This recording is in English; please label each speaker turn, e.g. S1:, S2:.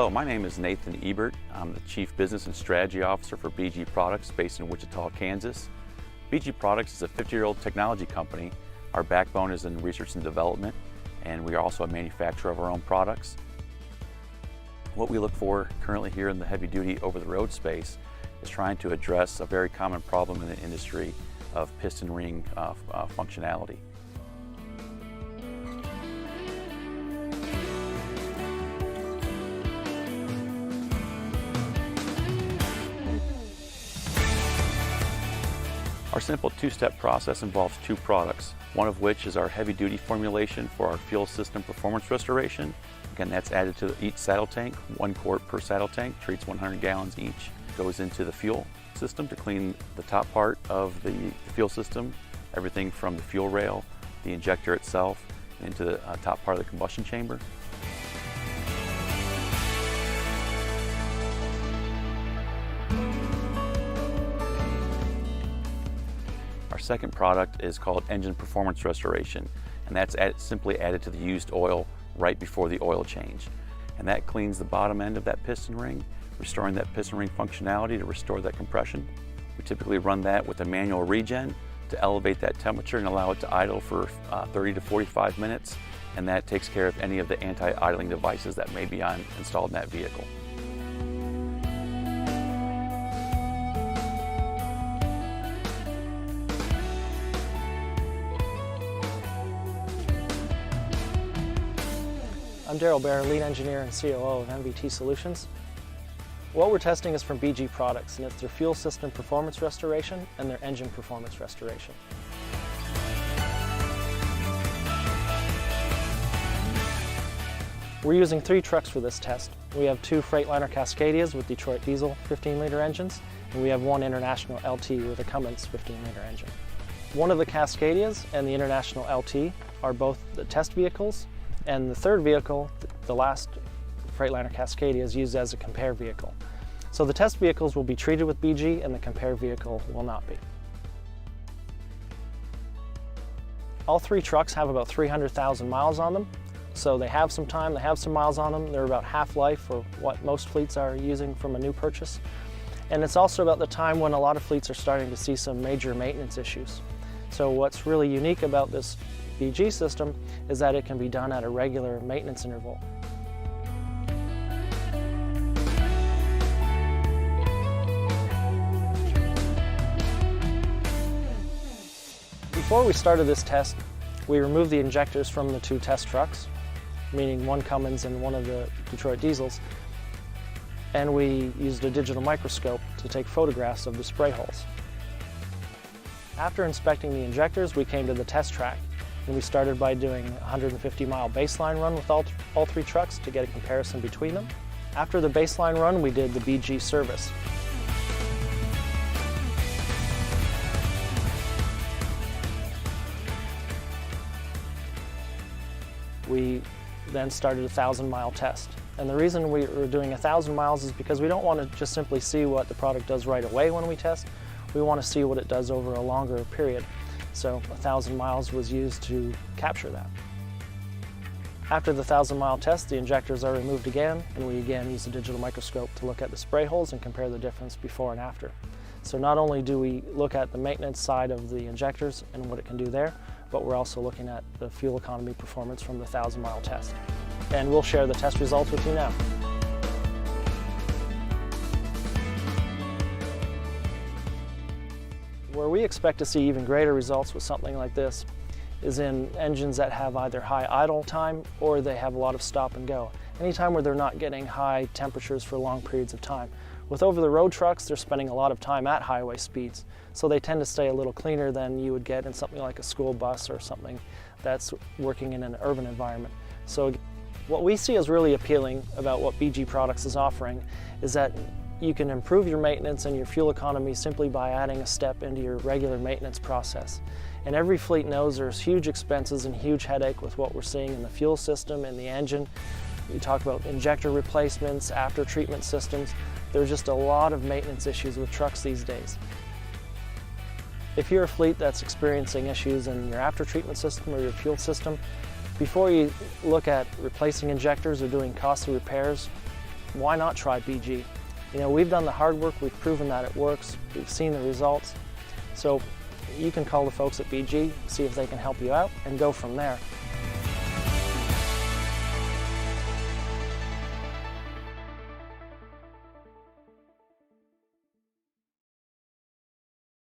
S1: Hello, my name is Nathan Ebert. I'm the Chief Business and Strategy Officer for BG Products based in Wichita, Kansas. BG Products is a 50-year-old technology company. Our backbone is in research and development, and we are also a manufacturer of our own products. What we look for currently here in the heavy-duty over-the-road space is trying to address a very common problem in the industry of piston ring functionality. Our simple two-step process involves two products, one of which is our heavy-duty formulation for our fuel system performance restoration. Again, that's added to each saddle tank, 1 quart per saddle tank, treats 100 gallons each. Goes into the fuel system to clean the top part of the fuel system, everything from the fuel rail, the injector itself, into the top part of the combustion chamber. Our second product is called engine performance restoration, and that's simply added to the used oil right before the oil change. And that cleans the bottom end of that piston ring, restoring that piston ring functionality to restore that compression. We typically run that with a manual regen to elevate that temperature and allow it to idle for 30 to 45 minutes, and that takes care of any of the anti-idling devices that may be installed in that vehicle.
S2: I'm Daryl Baer, Lead Engineer and COO of MVTS Solutions. What we're testing is from BG Products, and it's their fuel system performance restoration and their engine performance restoration. We're using 3 trucks for this test. We have 2 Freightliner Cascadias with Detroit diesel 15-liter engines, and we have 1 International LT with a Cummins 15-liter engine. One of the Cascadias and the International LT are both the test vehicles, and the third vehicle, the last Freightliner Cascadia, is used as a compare vehicle. So the test vehicles will be treated with BG and the compare vehicle will not be. All 3 trucks have about 300,000 miles on them, so they have some time, they have some miles on them. They're about half life for what most fleets are using from a new purchase. And it's also about the time when a lot of fleets are starting to see some major maintenance issues. So what's really unique about this BG system is that it can be done at a regular maintenance interval. Before we started this test, we removed the injectors from the 2 test trucks, meaning 1 Cummins and 1 of the Detroit diesels, and we used a digital microscope to take photographs of the spray holes. After inspecting the injectors, we came to the test track, and we started by doing a 150-mile baseline run with all 3 trucks to get a comparison between them. After the baseline run, we did the BG service. We then started a 1,000-mile test. And the reason we were doing 1,000 miles is because we don't want to just simply see what the product does right away when we test. We want to see what it does over a longer period. So 1,000 miles was used to capture that. After the 1,000-mile test, the injectors are removed again, and we again use the digital microscope to look at the spray holes and compare the difference before and after. So not only do we look at the maintenance side of the injectors and what it can do there, but we're also looking at the fuel economy performance from the 1,000-mile test. And we'll share the test results with you now. Where we expect to see even greater results with something like this is in engines that have either high idle time or they have a lot of stop and go. Anytime where they're not getting high temperatures for long periods of time. With over-the-road trucks, they're spending a lot of time at highway speeds, so they tend to stay a little cleaner than you would get in something like a school bus or something that's working in an urban environment. So what we see as really appealing about what BG Products is offering is that you can improve your maintenance and your fuel economy simply by adding a step into your regular maintenance process. And every fleet knows there's huge expenses and huge headache with what we're seeing in the fuel system and the engine. You talk about injector replacements, after treatment systems. There's just a lot of maintenance issues with trucks these days. If you're a fleet that's experiencing issues in your after treatment system or your fuel system, before you look at replacing injectors or doing costly repairs, why not try BG? You know, we've done the hard work, we've proven that it works, we've seen the results. So you can call the folks at BG, see if they can help you out, and go from there.